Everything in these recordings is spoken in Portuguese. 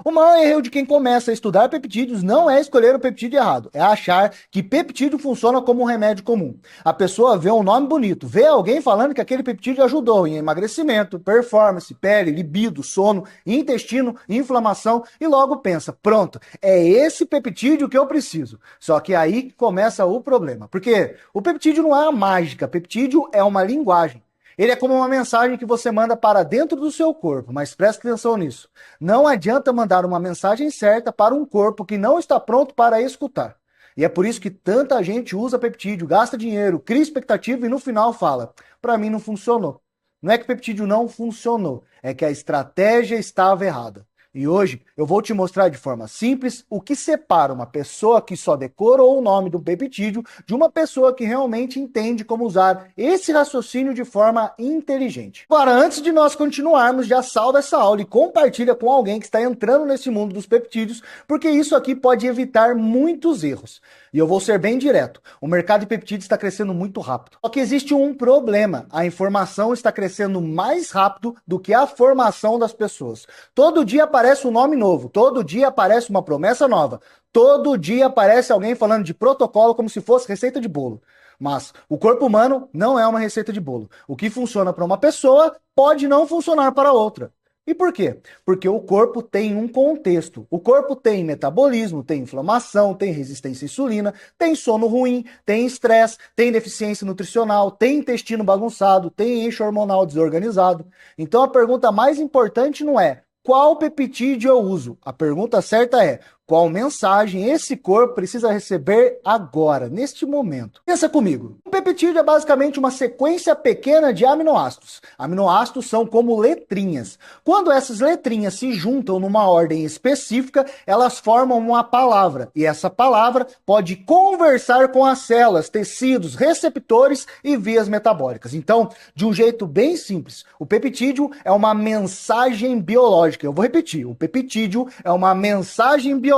O maior erro de quem começa a estudar peptídeos não é escolher o peptídeo errado, é achar que peptídeo funciona como um remédio comum. A pessoa vê um nome bonito, vê alguém falando que aquele peptídeo ajudou em emagrecimento, performance, pele, libido, sono, intestino, inflamação e logo pensa, pronto, é esse peptídeo que eu preciso. Só que aí começa o problema, porque o peptídeo não é uma mágica, peptídeo é uma linguagem. Ele é como uma mensagem que você manda para dentro do seu corpo, mas preste atenção nisso. Não adianta mandar uma mensagem certa para um corpo que não está pronto para escutar. E é por isso que tanta gente usa peptídeo, gasta dinheiro, cria expectativa e no final fala: para mim não funcionou. Não é que o peptídeo não funcionou, é que a estratégia estava errada. E hoje eu vou te mostrar de forma simples o que separa uma pessoa que só decorou o nome do peptídeo de uma pessoa que realmente entende como usar esse raciocínio de forma inteligente. Agora, antes de nós continuarmos, já salva essa aula e compartilha com alguém que está entrando nesse mundo dos peptídeos, porque isso aqui pode evitar muitos erros. E eu vou ser bem direto, o mercado de peptídeos está crescendo muito rápido. Só que existe um problema, a informação está crescendo mais rápido do que a formação das pessoas. Todo dia aparece um nome novo, todo dia aparece uma promessa nova, todo dia aparece alguém falando de protocolo como se fosse receita de bolo. Mas o corpo humano não é uma receita de bolo. O que funciona para uma pessoa pode não funcionar para outra. E por quê? Porque o corpo tem um contexto. O corpo tem metabolismo, tem inflamação, tem resistência à insulina, tem sono ruim, tem estresse, tem deficiência nutricional, tem intestino bagunçado, tem eixo hormonal desorganizado. Então a pergunta mais importante não é qual peptídeo eu uso. A pergunta certa é qual mensagem esse corpo precisa receber agora, neste momento. Pensa comigo. Um peptídeo é basicamente uma sequência pequena de aminoácidos. Aminoácidos são como letrinhas. Quando essas letrinhas se juntam numa ordem específica, elas formam uma palavra. E essa palavra pode conversar com as células, tecidos, receptores e vias metabólicas. Então, de um jeito bem simples, o peptídeo é uma mensagem biológica. Eu vou repetir, o peptídeo é uma mensagem biológica.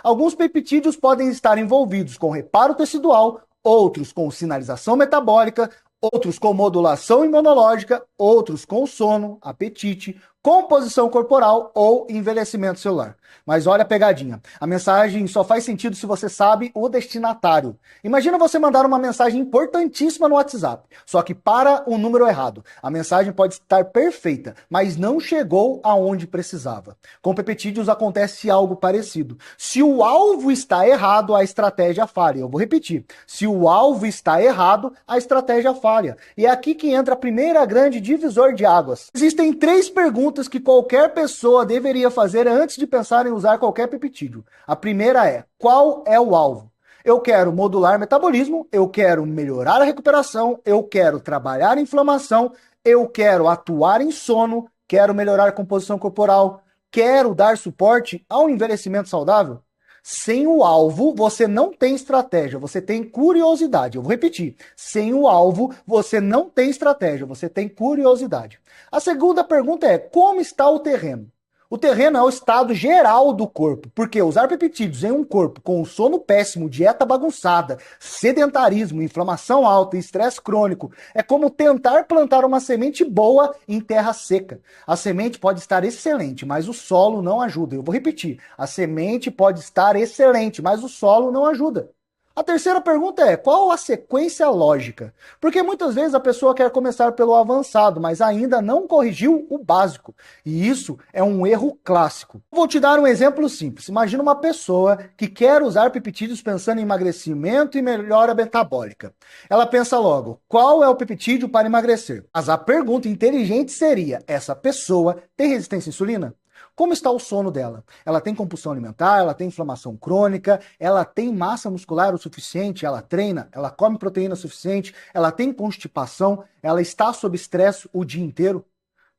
Alguns peptídeos podem estar envolvidos com reparo tecidual, outros com sinalização metabólica, outros com modulação imunológica, outros com sono, apetite, composição corporal ou envelhecimento celular. Mas olha a pegadinha. A mensagem só faz sentido se você sabe o destinatário. Imagina você mandar uma mensagem importantíssima no WhatsApp, só que para o número errado. A mensagem pode estar perfeita, mas não chegou aonde precisava. Com peptídeos acontece algo parecido. Se o alvo está errado, a estratégia falha. Eu vou repetir. Se o alvo está errado, a estratégia falha. E é aqui que entra a primeira grande divisor de águas. Existem 3 perguntas que qualquer pessoa deveria fazer antes de pensar em usar qualquer peptídeo. A primeira é: qual é o alvo? Eu quero modular metabolismo, eu quero melhorar a recuperação, eu quero trabalhar a inflamação, eu quero atuar em sono, quero melhorar a composição corporal, quero dar suporte ao envelhecimento saudável? Sem o alvo, você não tem estratégia, você tem curiosidade. Eu vou repetir. Sem o alvo, você não tem estratégia, você tem curiosidade. A segunda pergunta é: como está o terreno? O terreno é o estado geral do corpo, porque usar peptídeos em um corpo com sono péssimo, dieta bagunçada, sedentarismo, inflamação alta e estresse crônico é como tentar plantar uma semente boa em terra seca. A semente pode estar excelente, mas o solo não ajuda. Eu vou repetir, a semente pode estar excelente, mas o solo não ajuda. A terceira pergunta é: qual a sequência lógica? Porque muitas vezes a pessoa quer começar pelo avançado, mas ainda não corrigiu o básico. E isso é um erro clássico. Vou te dar um exemplo simples. Imagina uma pessoa que quer usar peptídeos pensando em emagrecimento e melhora metabólica. Ela pensa logo: qual é o peptídeo para emagrecer? Mas a pergunta inteligente seria: essa pessoa tem resistência à insulina? Como está o sono dela? Ela tem compulsão alimentar, ela tem inflamação crônica, ela tem massa muscular o suficiente, ela treina, ela come proteína suficiente, ela tem constipação, ela está sob estresse o dia inteiro?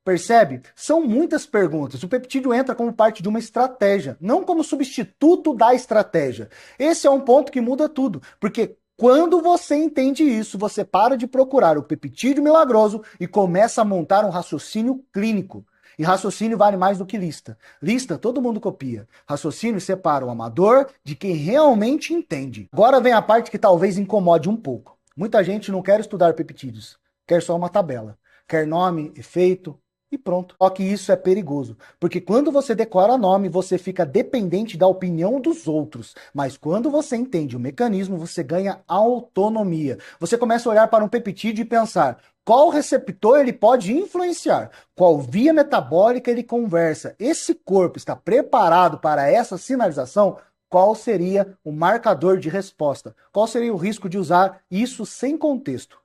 Percebe? São muitas perguntas. O peptídeo entra como parte de uma estratégia, não como substituto da estratégia. Esse é um ponto que muda tudo, porque quando você entende isso, você para de procurar o peptídeo milagroso e começa a montar um raciocínio clínico. E raciocínio vale mais do que lista. Lista todo mundo copia. Raciocínio separa o amador de quem realmente entende. Agora vem a parte que talvez incomode um pouco. Muita gente não quer estudar peptídeos, quer só uma tabela. Quer nome, efeito, e pronto. Só que isso é perigoso, porque quando você decora nome, você fica dependente da opinião dos outros. Mas quando você entende o mecanismo, você ganha autonomia. Você começa a olhar para um peptídeo e pensar: qual receptor ele pode influenciar? Qual via metabólica ele conversa? Esse corpo está preparado para essa sinalização? Qual seria o marcador de resposta? Qual seria o risco de usar isso sem contexto?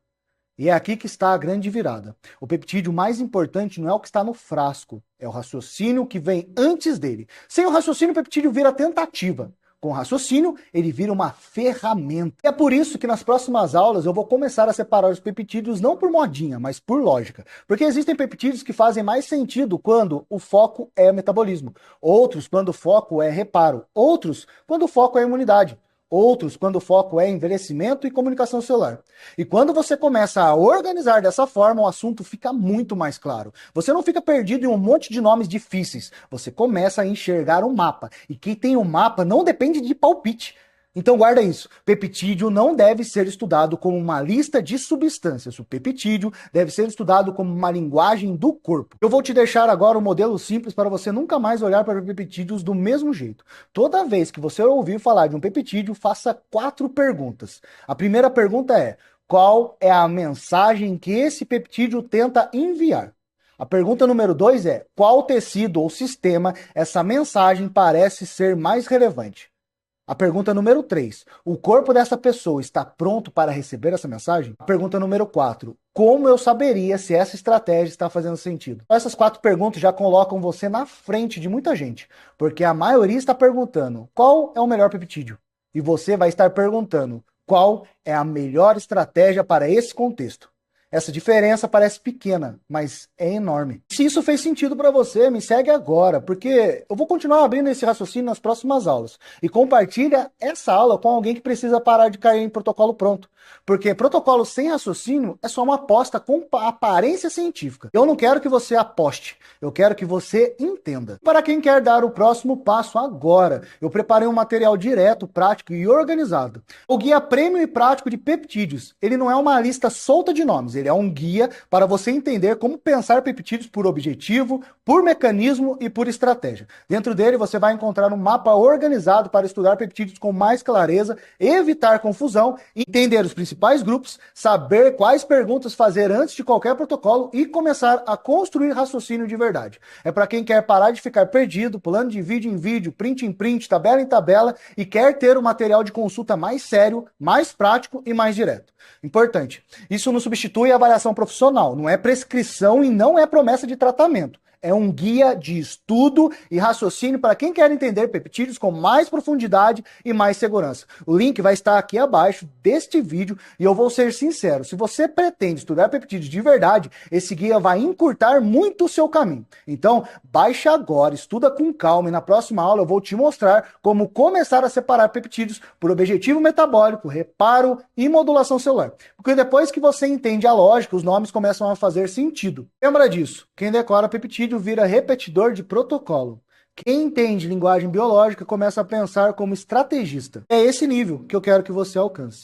E é aqui que está a grande virada. O peptídeo mais importante não é o que está no frasco, é o raciocínio que vem antes dele. Sem o raciocínio, o peptídeo vira tentativa. Com o raciocínio, ele vira uma ferramenta. E é por isso que nas próximas aulas eu vou começar a separar os peptídeos não por modinha, mas por lógica. Porque existem peptídeos que fazem mais sentido quando o foco é metabolismo. Outros quando o foco é reparo. Outros quando o foco é imunidade. Outros quando o foco é envelhecimento e comunicação celular. E quando você começa a organizar dessa forma, o assunto fica muito mais claro. Você não fica perdido em um monte de nomes difíceis. Você começa a enxergar um mapa. E quem tem um mapa não depende de palpite. Então guarda isso. Peptídeo não deve ser estudado como uma lista de substâncias. O peptídeo deve ser estudado como uma linguagem do corpo. Eu vou te deixar agora um modelo simples para você nunca mais olhar para peptídeos do mesmo jeito. Toda vez que você ouvir falar de um peptídeo, faça 4 perguntas. A primeira pergunta é: qual é a mensagem que esse peptídeo tenta enviar? A pergunta número 2 é: qual tecido ou sistema essa mensagem parece ser mais relevante? A pergunta número 3, o corpo dessa pessoa está pronto para receber essa mensagem? A pergunta número 4, como eu saberia se essa estratégia está fazendo sentido? Essas 4 perguntas já colocam você na frente de muita gente, porque a maioria está perguntando qual é o melhor peptídeo? E você vai estar perguntando qual é a melhor estratégia para esse contexto. Essa diferença parece pequena, mas é enorme. Se isso fez sentido para você, me segue agora, porque eu vou continuar abrindo esse raciocínio nas próximas aulas. E compartilha essa aula com alguém que precisa parar de cair em protocolo pronto. Porque protocolo sem raciocínio é só uma aposta com aparência científica. Eu não quero que você aposte, eu quero que você entenda. Para quem quer dar o próximo passo agora, eu preparei um material direto, prático e organizado. O guia prêmio e prático de peptídeos. Ele não é uma lista solta de nomes, ele é um guia para você entender como pensar peptídeos por objetivo, por mecanismo e por estratégia. Dentro dele você vai encontrar um mapa organizado para estudar peptídeos com mais clareza, evitar confusão, entender os principais grupos, saber quais perguntas fazer antes de qualquer protocolo e começar a construir raciocínio de verdade. É para quem quer parar de ficar perdido, pulando de vídeo em vídeo, print em print, tabela em tabela e quer ter um material de consulta mais sério, mais prático e mais direto. Importante, isso não substitui a avaliação profissional, não é prescrição e não é promessa de tratamento. É um guia de estudo e raciocínio para quem quer entender peptídeos com mais profundidade e mais segurança. O link vai estar aqui abaixo deste vídeo e eu vou ser sincero, se você pretende estudar peptídeos de verdade, esse guia vai encurtar muito o seu caminho. Então, baixa agora, estuda com calma e na próxima aula eu vou te mostrar como começar a separar peptídeos por objetivo metabólico, reparo e modulação celular. Porque depois que você entende a lógica, os nomes começam a fazer sentido. Lembra disso, quem decora peptídeo vira repetidor de protocolo. Quem entende linguagem biológica começa a pensar como estrategista. É esse nível que eu quero que você alcance.